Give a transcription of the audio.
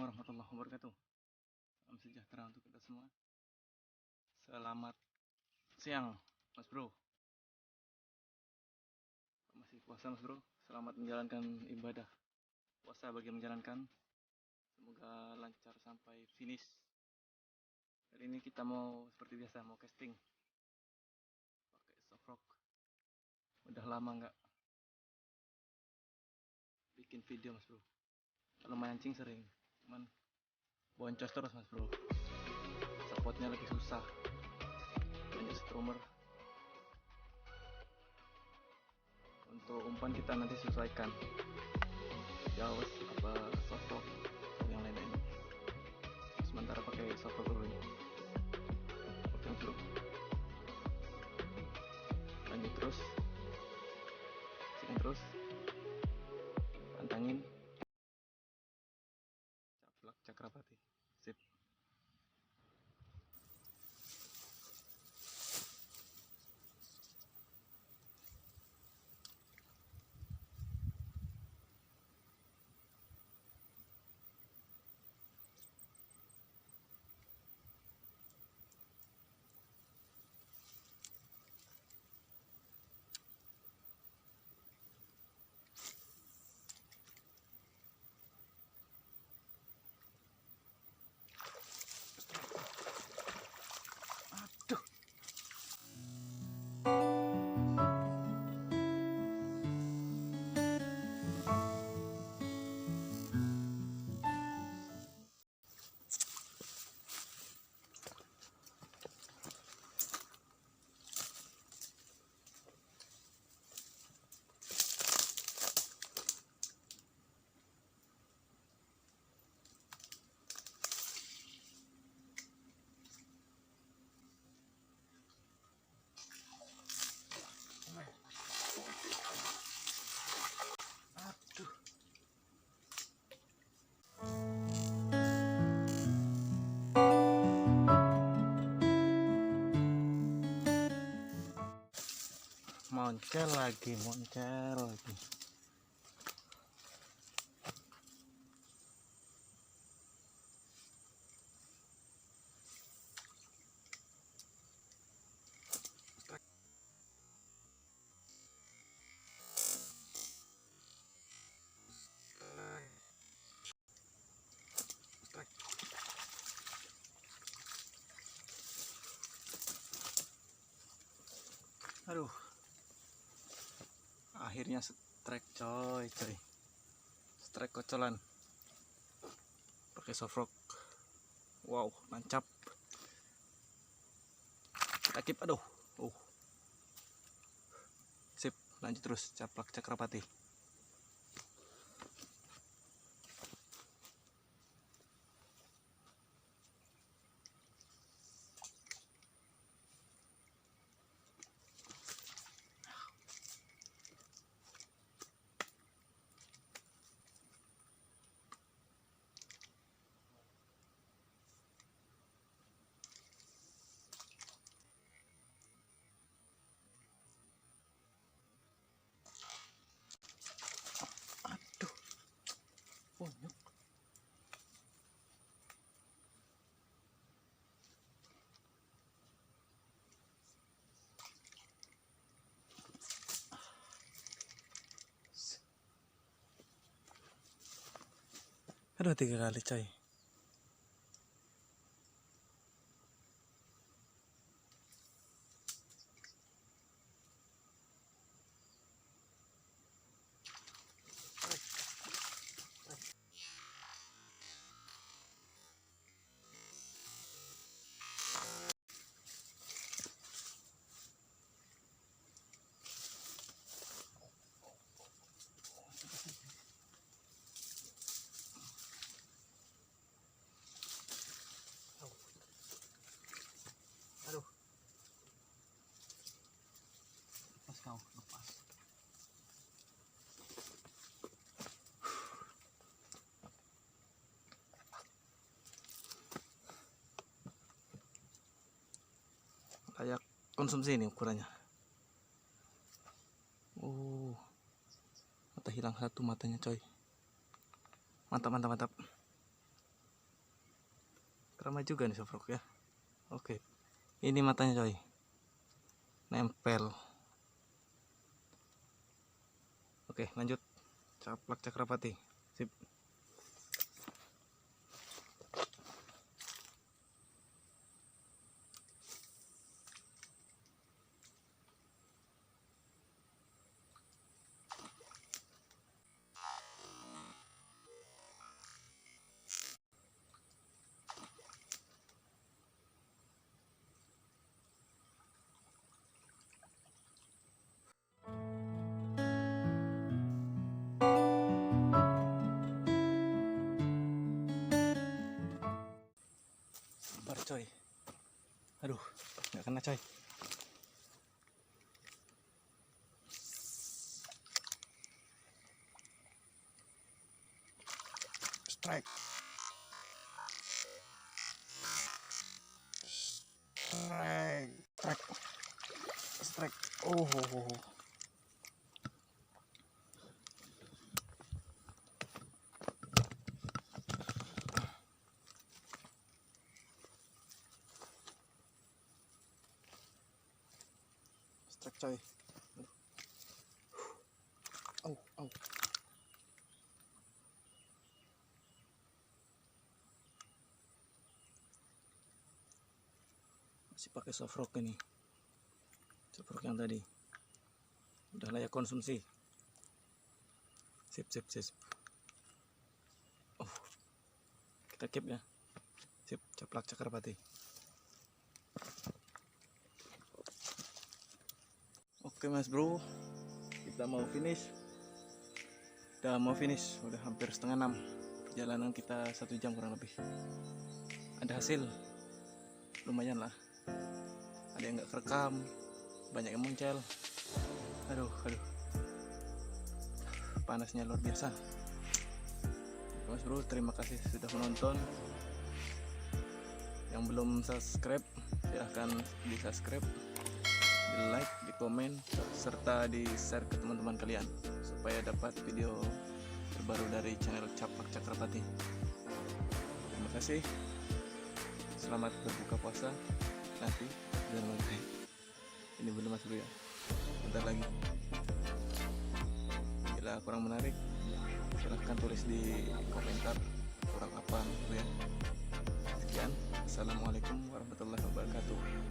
warahmatullahi wabarakatuh. Salam sejahtera untuk kita semua. Selamat siang, Mas Bro. Masih puasa, Mas Bro. Selamat menjalankan ibadah puasa bagi yang menjalankan. Semoga lancar sampai finish. Hari ini kita mau seperti biasa mau casting pakai Sofrock. Udah lama nggak bikin video, Mas Bro. Kalau mancing sering, cuman boncos terus, Mas Bro. Spotnya lebih susah. Banyak strummer. Untuk umpan kita nanti sesuaikan Jawas apa Sofrock yang lain-lain. Sementara pakai Sofrock dulu ini. Oke, Bro. Lanjut terus. Sini terus. Pantangin. Caplak Cakrapati. Sip. Moncel lagi. Aduh, akhirnya strike coy, strike kocolan pakai Sofrock. Wow, nancap. Takip, aduh. Sip, lanjut terus. Caplak Cakrapati. Bonyok. Aduh, 3 kali coy. Lepas. Layak konsumsi ini ukurannya. Mata hilang satu matanya coy. Mantap. ramai juga nih soft rock ya. Oke, ini matanya coy, nempel. Oke, lanjut. Caplak Cakrapati. Sip. Sabar coy. Aduh, nggak kena coy. Strike. Strike. Oh. Strike coy. Au. Masih pakai soft rock ini. Soft rock yang tadi. Udah layak konsumsi. Sip. Oh. Kita keep ya. Sip, Caplak Cakrapati. Oke mas bro, kita mau finish. Udah hampir setengah 6. Perjalanan kita 1 jam kurang lebih. Ada hasil, lumayan lah. Ada yang nggak kerekam, banyak yang muncul. Aduh, panasnya luar biasa. Mas bro, terima kasih sudah menonton. Yang belum subscribe, silahkan di subscribe, di like, di komen, serta di share ke teman-teman kalian supaya dapat video terbaru dari channel Caplak Cakrapati. Terima kasih. Selamat berbuka puasa nanti. Jangan maghrib. Ini belum mas bro ya. Bentar lagi. Bila kurang menarik, silahkan tulis di komentar kurang apa bro ya. Sekian. Assalamualaikum warahmatullahi wabarakatuh.